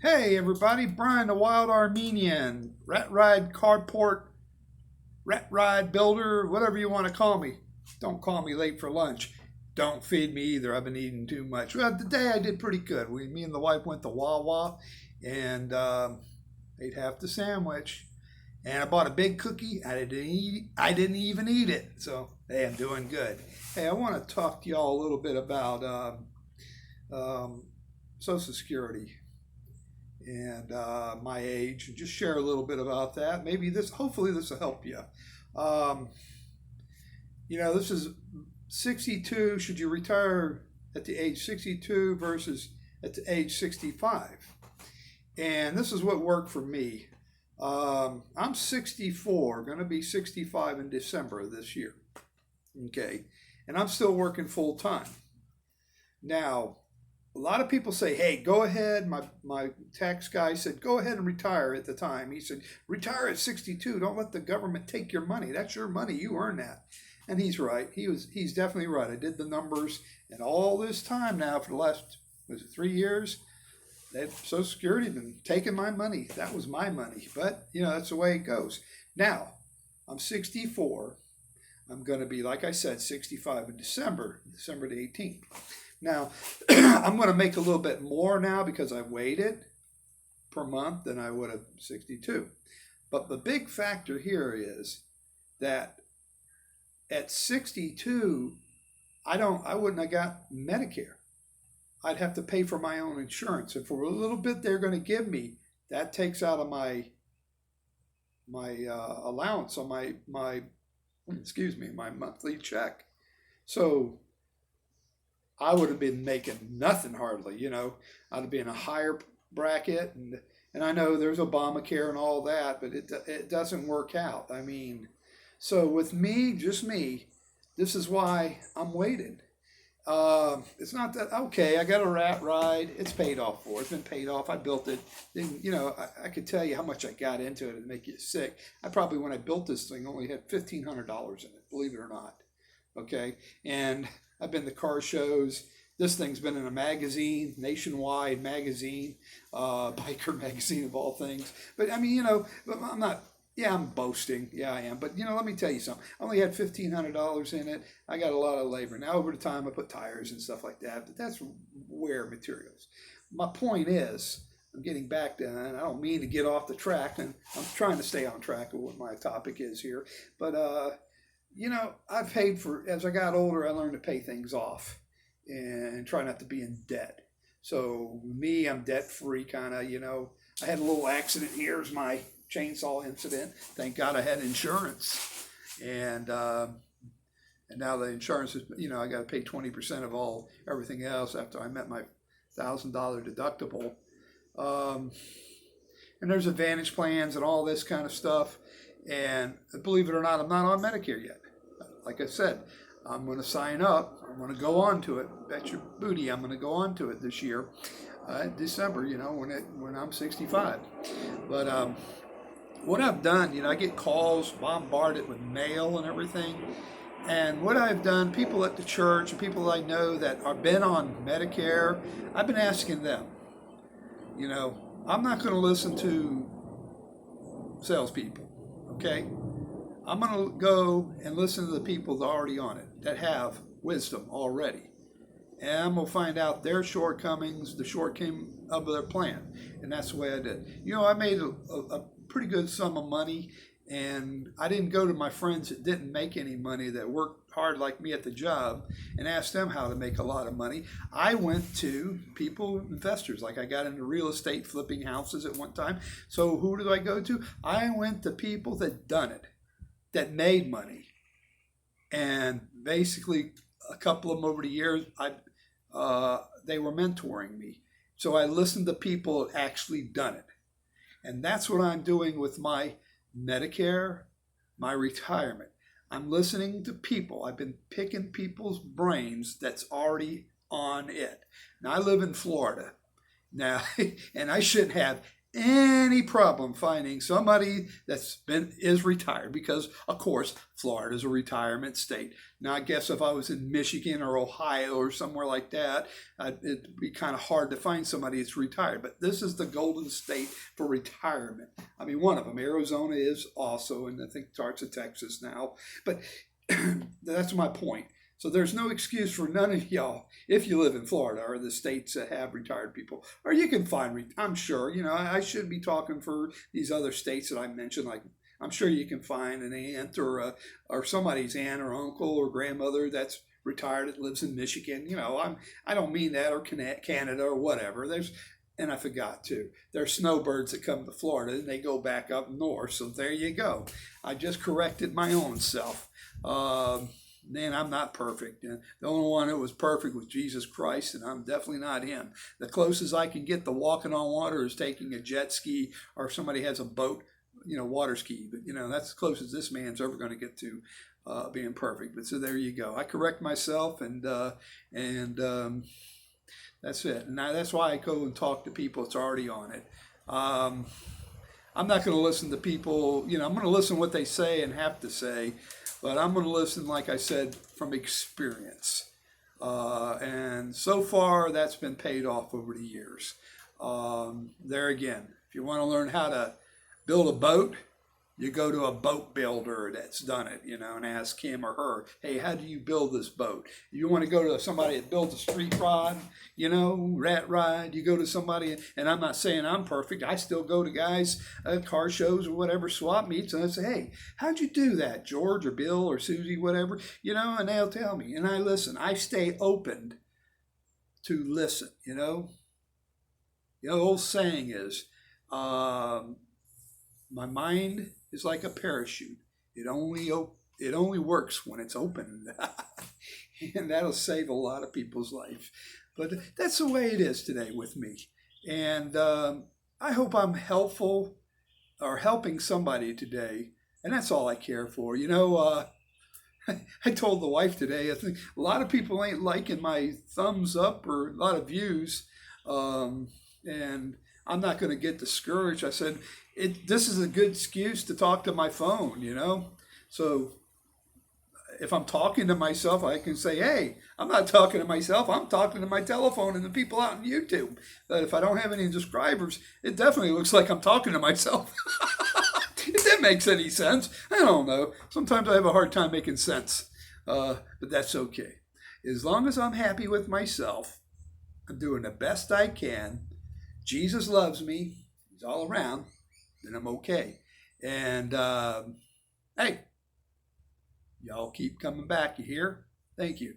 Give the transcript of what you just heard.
Hey everybody, Brian the Wild Armenian, Rat Ride Carport, Rat Ride Builder, whatever you want to call me. Don't call me late for lunch. Don't feed me either. I've been eating too much. Well, today I did pretty good. Me and the wife went to Wawa and ate half the sandwich. And I bought a big cookie. I didn't even eat it. So hey, I'm doing good. Hey, I want to talk to y'all a little bit about um, Social Security and my age, and just share a little bit about that. Hopefully, this will help you. Um, this is 62. Should you retire at the age 62 versus at the age 65? And this is what worked for me. I'm 64, going to be 65 in December of this year. Okay. And I'm still working full time. Now, a lot of people say, hey, go ahead. My tax guy said, go ahead and retire at the time. He said, retire at 62. Don't let the government take your money. That's your money. You earn that. And he's right. He's definitely right. I did the numbers, and all this time now for the last, was it 3 years? That Social Security been taking my money. That was my money. But, that's the way it goes. Now, I'm 64. I'm going to be, like I said, 65 in December the 18th. Now, I'm going to make a little bit more now because I waited per month than I would have 62. But the big factor here is that at 62, I wouldn't have got Medicare. I'd have to pay for my own insurance. And for a little bit they're going to give me, that takes out of my allowance on my my monthly check. So I would have been making nothing hardly, I'd be in a higher bracket, and I know there's Obamacare and all that, but it doesn't work out. I mean, so with me, just me, this is why I'm waiting. It's not that okay. I got a rat ride. It's paid off for. It's been paid off. I built it. Then I could tell you how much I got into it and make you sick. I probably when I built this thing only had $1,500 in it. Believe it or not. Okay, and I've been to car shows. This thing's been in a magazine, Nationwide magazine, biker magazine of all things. But I mean, but I'm not. Yeah, I'm boasting. Yeah, I am. But let me tell you something. I only had $1,500 in it. I got a lot of labor. Now over the time, I put tires and stuff like that. But that's wear materials. My point is, I'm getting back to, and I don't mean to get off the track, and I'm trying to stay on track of what my topic is here. But I paid for, as I got older, I learned to pay things off and try not to be in debt. So me, I'm debt free kind of, I had a little accident here. Here's my chainsaw incident. Thank God I had insurance. And now the insurance is, I got to pay 20% of everything else after I met my $1,000 deductible. And there's Advantage plans and all this kind of stuff. And believe it or not, I'm not on Medicare yet. Like I said, I'm going to sign up. I'm going to go on to it. Bet your booty I'm going to go on to it this year, December, when I'm 65. But what I've done, I get calls, bombarded with mail and everything. And what I've done, people at the church and people I know that have been on Medicare, I've been asking them, I'm not going to listen to salespeople, okay? I'm going to go and listen to the people that are already on it, that have wisdom already. And I'm going to find out their shortcomings, the shortcoming of their plan. And that's the way I did. I made a pretty good sum of money, and I didn't go to my friends that didn't make any money, that worked hard like me at the job, and ask them how to make a lot of money. I went to people, investors, like I got into real estate, flipping houses at one time. So who did I go to? I went to people that done it, that made money. And basically, a couple of them over the years, they were mentoring me. So I listened to people that actually done it. And that's what I'm doing with my Medicare, my retirement. I'm listening to people. I've been picking people's brains that's already on it. Now, I live in Florida. Now, and I shouldn't have any problem finding somebody is retired, because of course Florida is a retirement state. Now I guess if I was in Michigan or Ohio or somewhere like that, it'd be kind of hard to find somebody that's retired. But this is the golden state for retirement. I mean, one of them, Arizona, is also, and I think parts of Texas now. But that's my point. So there's no excuse for none of y'all, if you live in Florida or the states that have retired people, or you can find, I'm sure, I shouldn't be talking for these other states that I mentioned. Like, I'm sure you can find an aunt or somebody's aunt or uncle or grandmother that's retired that lives in Michigan. I don't mean that, or Canada or whatever. And I forgot too, there's snowbirds that come to Florida and they go back up north. So there you go. I just corrected my own self. Man, I'm not perfect. The only one that was perfect was Jesus Christ, and I'm definitely not him. The closest I can get to walking on water is taking a jet ski, or if somebody has a boat, water ski. But, that's as close as this man's ever going to get to being perfect. But so there you go. I correct myself, and that's it. And that's why I go and talk to people that's already on it. I'm not going to listen to people, I'm going to listen to what they say and have to say. But I'm going to listen, like I said, from experience. And so far, that's been paid off over the years. There again, if you want to learn how to build a boat, you go to a boat builder that's done it, and ask him or her, hey, how do you build this boat? You want to go to somebody that builds a street rod, rat ride, you go to somebody, and I'm not saying I'm perfect. I still go to guys at car shows or whatever, swap meets, and I say, hey, how'd you do that, George or Bill or Susie, whatever, and they'll tell me, and I listen. I stay open to listen, The old saying is, my mind is like a parachute. It only works when it's open. And that'll save a lot of people's life. But that's the way it is today with me. And I hope I'm helpful or helping somebody today. And that's all I care for. I told the wife today, I think a lot of people ain't liking my thumbs up or a lot of views. And I'm not going to get discouraged. I said, this is a good excuse to talk to my phone, So if I'm talking to myself, I can say, hey, I'm not talking to myself. I'm talking to my telephone and the people out on YouTube. But if I don't have any subscribers, it definitely looks like I'm talking to myself. If that makes any sense. I don't know. Sometimes I have a hard time making sense. But that's okay. As long as I'm happy with myself, I'm doing the best I can. Jesus loves me. He's all around. Then I'm okay. And hey, y'all keep coming back. You hear? Thank you.